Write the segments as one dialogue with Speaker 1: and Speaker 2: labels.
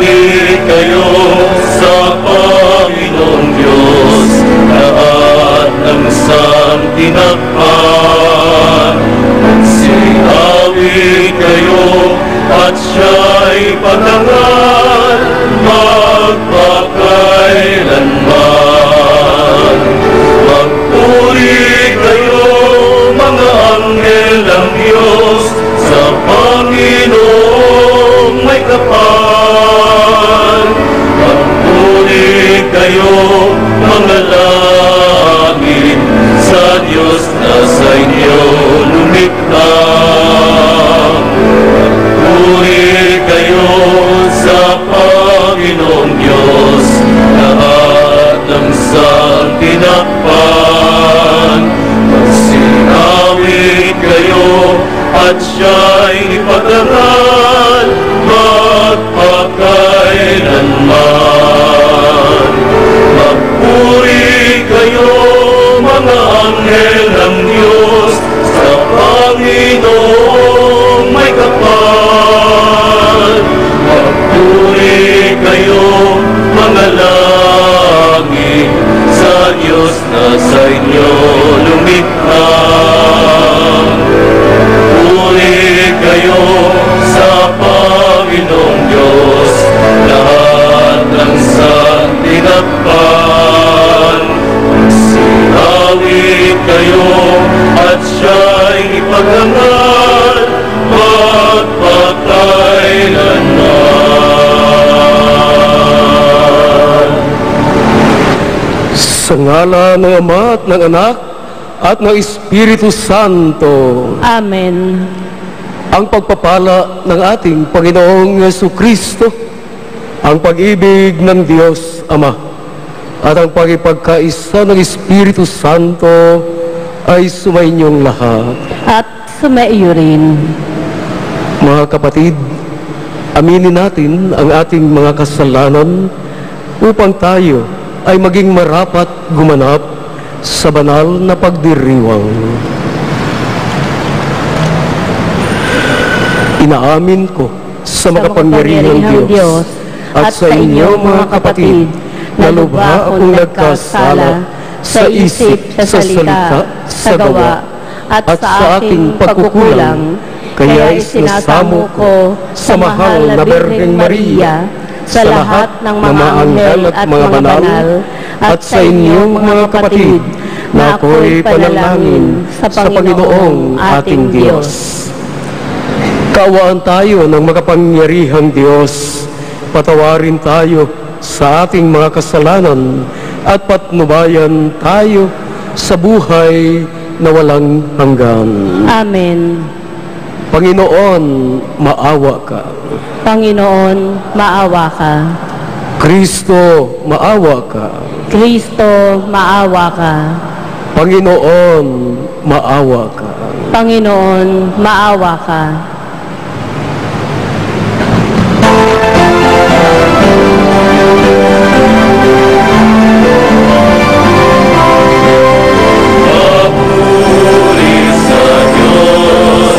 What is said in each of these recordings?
Speaker 1: Papuri kayo sa Panginoong Diyos, lahat ng santinakpan. Sinawi kayo at siya'y patangal magpakailanman. Magpuri kayo mga anghel ng Diyos sa Panginoong may kapal. Magpuri kayo mga langit sa Diyos na sa inyo lumikha. Magpuri kayo sa Panginoong Diyos, lahat ng santinakpan. Magsinawi kayo at siya'y ipatangal magpakailanman. Magpuri kayo mga anghel ng Diyos sa Panginoong may kapal. Magpuri kayo mga langit sa Diyos na sa inyo lumikha. Puri kayo sa Panginoong Diyos, lahat ng santinakpan. Sinawi kayo at siya'y ipatangal magpakailanman.
Speaker 2: Sa ngalan ng Ama at ng Anak at ng Espiritu Santo.
Speaker 3: Amen.
Speaker 2: Ang pagpapala ng ating Panginoong Jesucristo, ang pag-ibig ng Diyos Ama, at ang pagkipagkaisa ng Espiritu Santo ay sumainyong lahat.
Speaker 3: At sumaiyo rin.
Speaker 2: Mga kapatid, aminin natin ang ating mga kasalanan upang tayo ay maging marapat gumanap sa banal na pagdiriwang. Inaamin ko sa makapangyarihang Diyos at sa inyo mga kapatid na lubha akong nagkasala sa isip, sa salita, sa gawa, at sa aking pagkukulang. Kaya isinasamo ko sa mahal na Birheng Maria, sa lahat ng mga anghel at mga banal, at sa inyong mga kapatid, na ako'y panalangin sa Panginoong ating Diyos. Kaawaan tayo ng makapangyarihang Diyos, patawarin tayo sa ating mga kasalanan, at patnubayan tayo sa buhay na walang hanggan.
Speaker 3: Amen.
Speaker 2: Panginoon, maawa ka.
Speaker 3: Panginoon, maawa ka.
Speaker 2: Kristo, maawa ka.
Speaker 3: Kristo, maawa ka.
Speaker 2: Panginoon, maawa ka.
Speaker 3: Panginoon, maawa ka.
Speaker 1: Papuri sa Diyos,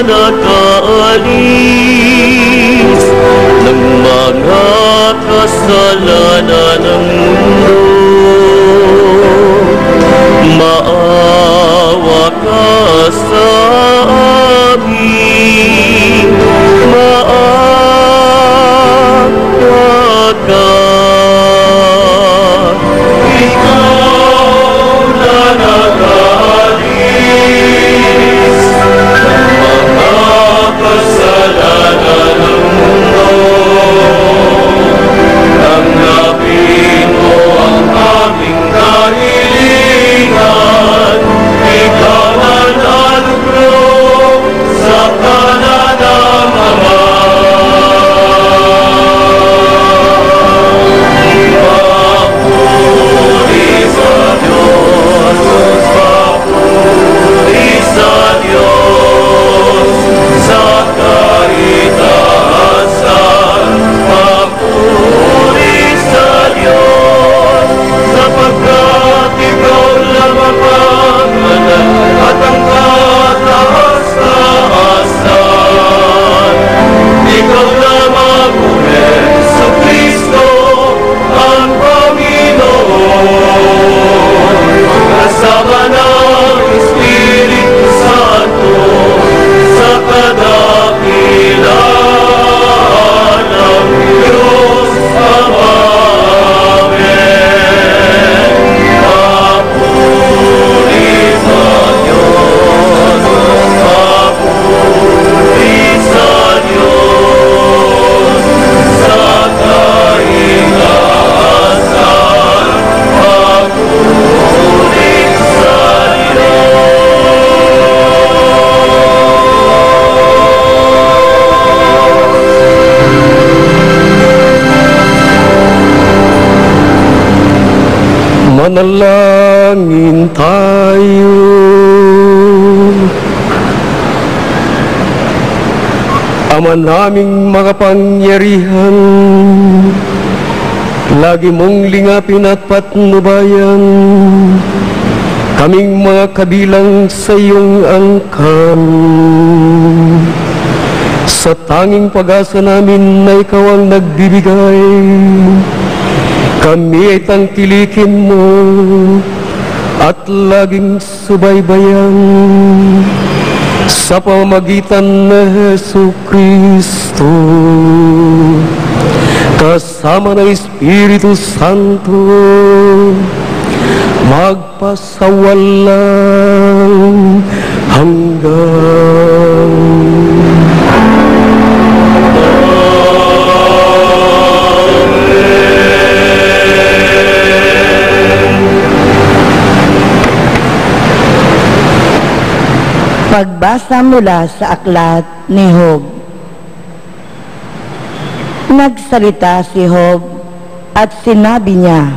Speaker 1: nakaalis ng mga kasalanan ng mundo. Maawa ka sa amin, maawa ka. Ikaw na nakaalis ng mga kasalanan ng mundo. Tanggapin mo ang aming kahilingan. Ikaw ang alugro sa kanan ng Ama. Papuri sa Diyos, papuri sa Diyos, sa kahitasan. Papuri sa Diyos, sapagkat ikaw lang ang pangalan at ang kataas-taasan. Ikaw lamang, O Jesucristo, ang Panginoon, kasama ng Espiritu Santo, sa kadakilaan ng Diyos Ama. Amen. Papuri sa Diyos, papuri sa Diyos, sa kahitasan. Papuri sa
Speaker 2: Manalangin tayo. Ama naming makapangyarihan, lagi mong lingapin at patnubayan kaming mga kabilang sa iyong angkan. Sa tanging pag-asa namin na ikaw ang nagbibigay, kami ay tangkilikin mo at laging subaybayan sa pamamagitan ng Hesu Kristo, kasama ng Espiritu Santo, magpasawalang hanggang.
Speaker 4: Pagbasa mula sa aklat ni Job. Nagsalita si Job at sinabi niya,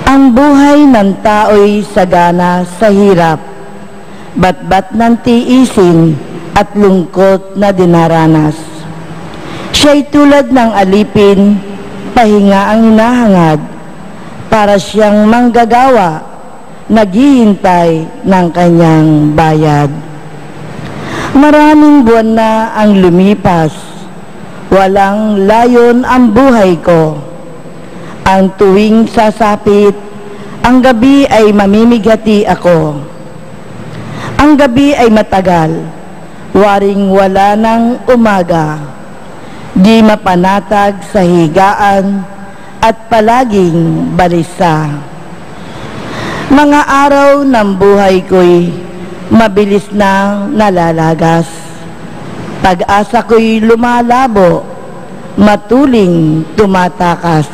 Speaker 4: ang buhay ng tao'y sagana sa hirap, batbat ng tiisin at lungkot na dinaranas. Siya'y tulad ng alipin, pahinga ang hinahangad, para siyang manggagawa, naghihintay ng kanyang bayad. Maraming buwan na ang lumipas, walang layon ang buhay ko. Ang tuwing sasapit, ang gabi ay mamimigati ako. Ang gabi ay matagal, waring wala ng umaga. Di mapanatag sa higaan at palaging balisa. Mga araw ng buhay ko'y mabilis na nalalagas. Pag-asa ko'y lumalabo, matuling tumatakas.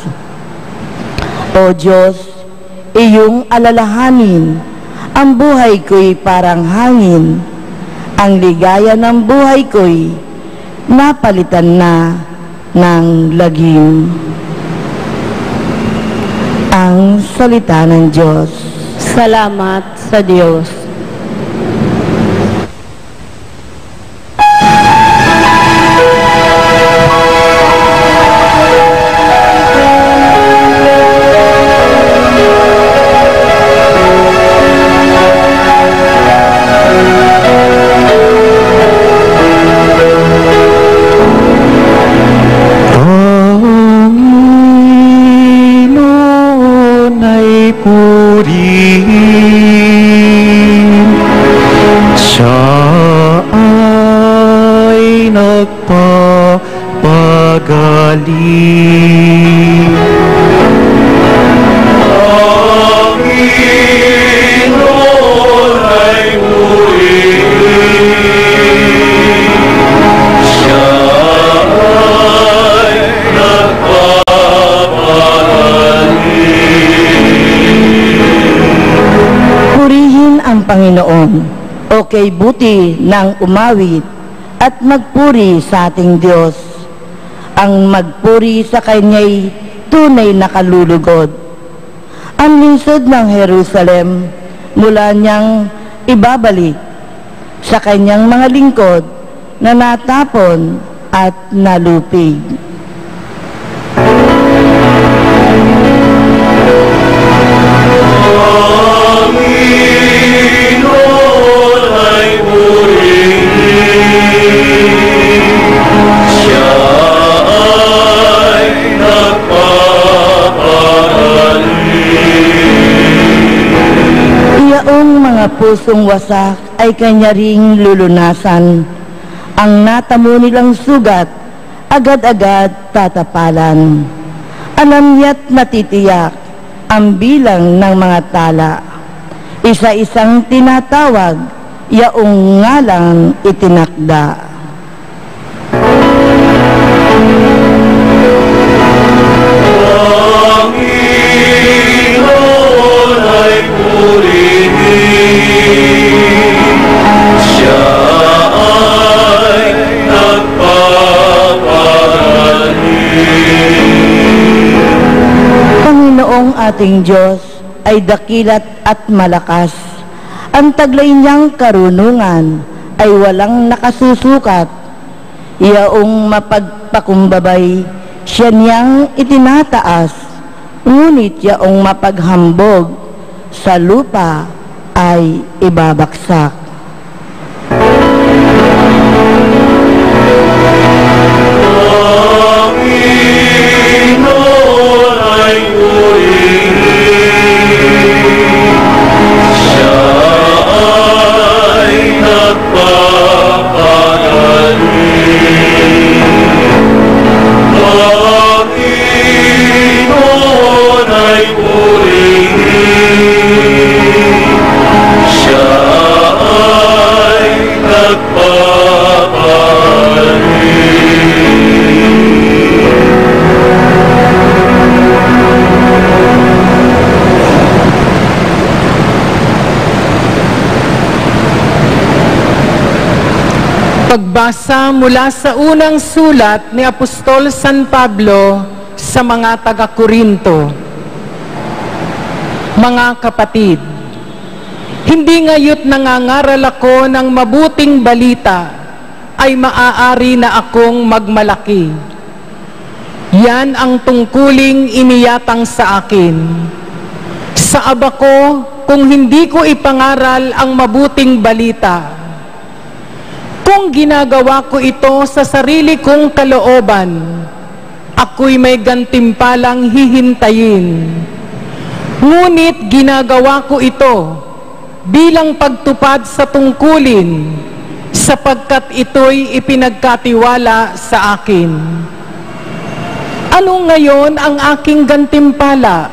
Speaker 4: O Diyos, iyong alalahanin, ang buhay ko'y parang hangin. Ang ligaya ng buhay ko'y napalitan na ng lagim. Ang salita ng Diyos.
Speaker 3: Salamat sa Diyos.
Speaker 1: Siya ay nagpapagaling. Panginoon ay murihin. Siya ay nagpapagaling.
Speaker 4: Purihin ang Panginoon, o kay buti ng umawit, at magpuri sa ating Diyos. Ang magpuri sa Kanya'y tunay na kalulugod. Ang lungsod ng Jerusalem mula niyang ibabalik sa Kanyang mga lingkod na natapon at nalupig. Pusong wasak ay Kanya ring lulunasan. Ang natamo nilang sugat, agad-agad tatapalan. Alam niya't natitiyak ang bilang ng mga tala. Isa-isang tinatawag, yaong ngalang itinakda. Ating Diyos ay dakilat at malakas. Ang taglay niyang karunungan ay walang nakasusukat. Yaong mapagpakumbabay, siya niyang itinataas. Ngunit yaong mapaghambog, sa lupa ay ibabaksak.
Speaker 5: Pagbasa mula sa unang sulat ni Apostol San Pablo sa mga taga-Korinto. Mga kapatid, hindi ngayo't nangangaral ako ng mabuting balita ay maaari na akong magmalaki. Yan ang tungkuling iniyatang sa akin. Sa aba ko kung hindi ko ipangaral ang mabuting balita. Kung ginagawa ko ito sa sarili kong kalooban, ako'y may gantimpalang hihintayin. Ngunit ginagawa ko ito bilang pagtupad sa tungkulin, sapagkat ito'y ipinagkatiwala sa akin. Ano ngayon ang aking gantimpala?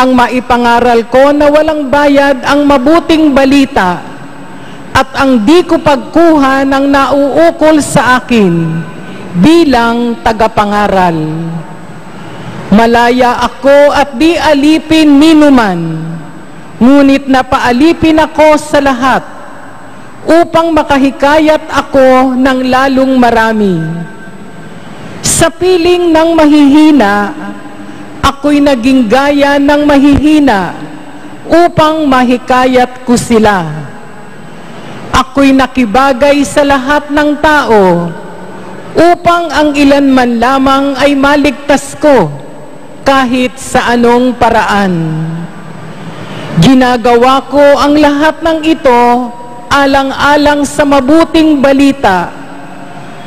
Speaker 5: Ang maipangaral ko na walang bayad ang mabuting balita, at ang di ko pagkuha ng nauukol sa akin bilang tagapangaral. Malaya ako at di alipin ninuman, ngunit napaalipin ako sa lahat upang makahikayat ako ng lalong marami. Sa piling ng mahihina, ako'y naging gaya ng mahihina upang mahikayat ko sila. Ako'y nakibagay sa lahat ng tao upang ang ilan man lamang ay maligtas ko kahit sa anong paraan. Ginagawa ko ang lahat ng ito alang-alang sa mabuting balita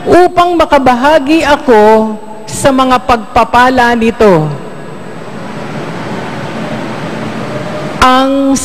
Speaker 5: upang makabahagi ako sa mga pagpapala nito. Ang